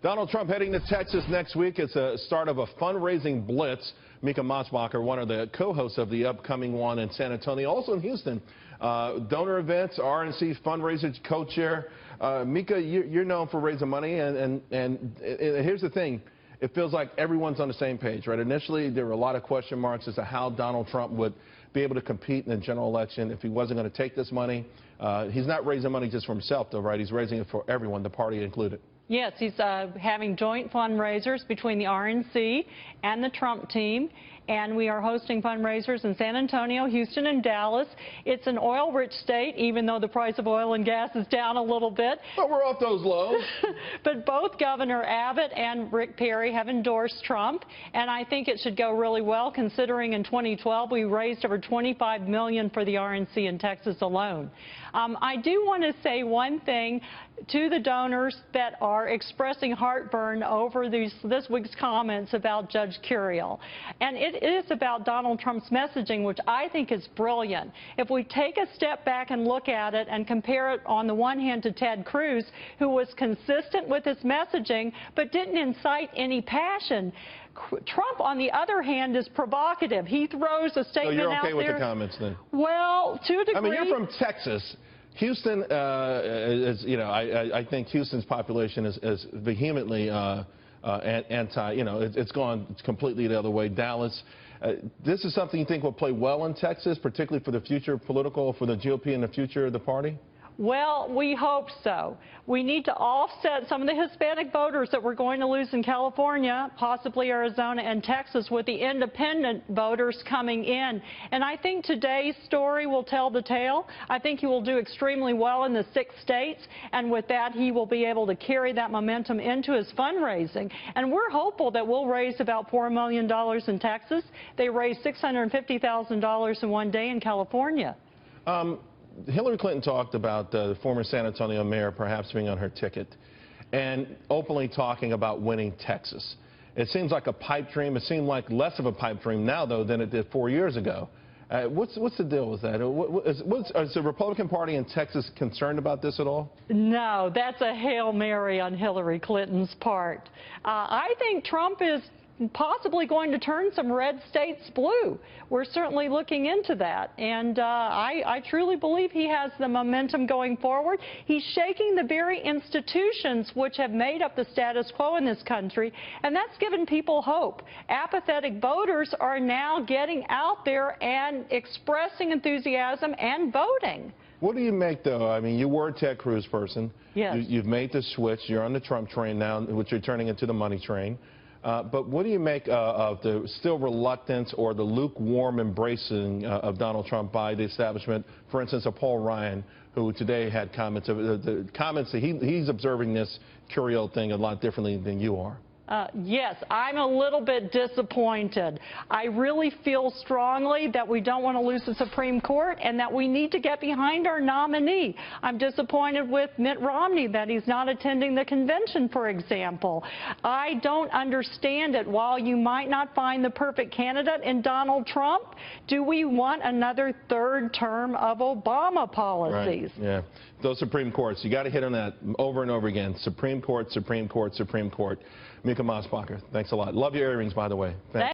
Donald Trump heading to Texas next week. It's a start of a fundraising blitz. Mica Mosbacher, one of the co-hosts of the upcoming one in San Antonio, also in Houston. Donor events, RNC Fundraising co-chair. Mica, you're known for raising money, and here's the thing. It feels like everyone's on the same page, right? Initially, there were a lot of question marks as to how Donald Trump would be able to compete in the general election if he wasn't going to take this money. He's not raising money just for himself, though, right? He's raising it for everyone, the party included. Yes, he's having joint fundraisers between the RNC and the Trump team, and we are hosting fundraisers in San Antonio, Houston, and Dallas. It's an oil-rich state, even though the price of oil and gas is down a little bit. But we're off those lows. But both Governor Abbott and Rick Perry have endorsed Trump, and I think it should go really well, considering in 2012 we raised over $25 million for the RNC in Texas alone. I do want to say one thing to the donors that are expressing heartburn over this week's comments about Judge Curiel. And it is about Donald Trump's messaging, which I think is brilliant. If we take a step back and look at it and compare it on the one hand to Ted Cruz, who was consistent with his messaging but didn't incite any passion, Trump, on the other hand, is provocative. He throws a statement out there. So you're okay with the comments, then? Well, to a degree. I mean, you're from Texas. Houston is, you know, I think Houston's population is vehemently anti, you know, it's gone completely the other way. Dallas, this is something you think will play well in Texas, particularly for the future political, for the GOP and the future of the party? Well, we hope so. We need to offset some of the Hispanic voters that we're going to lose in California, possibly Arizona and Texas, with the independent voters coming in. And I think today's story will tell the tale. I think he will do extremely well in the 6 states, and with that, he will be able to carry that momentum into his fundraising. And we're hopeful that we'll raise about $4 million in Texas. They raised $650,000 in one day in California. Hillary Clinton talked about the former San Antonio mayor perhaps being on her ticket and openly talking about winning Texas. It seems like a pipe dream. It seemed like less of a pipe dream now, though, than it did 4 years ago. What's the deal with that? Is the Republican Party in Texas concerned about this at all? No, that's a Hail Mary on Hillary Clinton's part. I think Trump is possibly going to turn some red states blue. We're certainly looking into that, and I truly believe he has the momentum going forward. He's shaking the very institutions which have made up the status quo in this country, and that's given people hope. Apathetic voters are now getting out there and expressing enthusiasm and voting. What do you make, though? I mean, you were a Ted Cruz person. Yes. You've made the switch. You're on the Trump train now, which you're turning into the money train. But what do you make of the still reluctance or the lukewarm embracing of Donald Trump by the establishment, for instance, of Paul Ryan, who today had comments of the comments that he's observing this Curiel thing a lot differently than you are? Yes, I'm a little bit disappointed. I really feel strongly that we don't want to lose the Supreme Court and that we need to get behind our nominee. I'm disappointed with Mitt Romney that he's not attending the convention, for example. I don't understand it. While you might not find the perfect candidate in Donald Trump, do we want another 3rd term of Obama policies? Right. Yeah. Those Supreme Courts, you got to hit on that over and over again. Supreme Court, Supreme Court, Supreme Court. Mica Mosbacher, thanks a lot. Love your earrings, by the way. Thanks.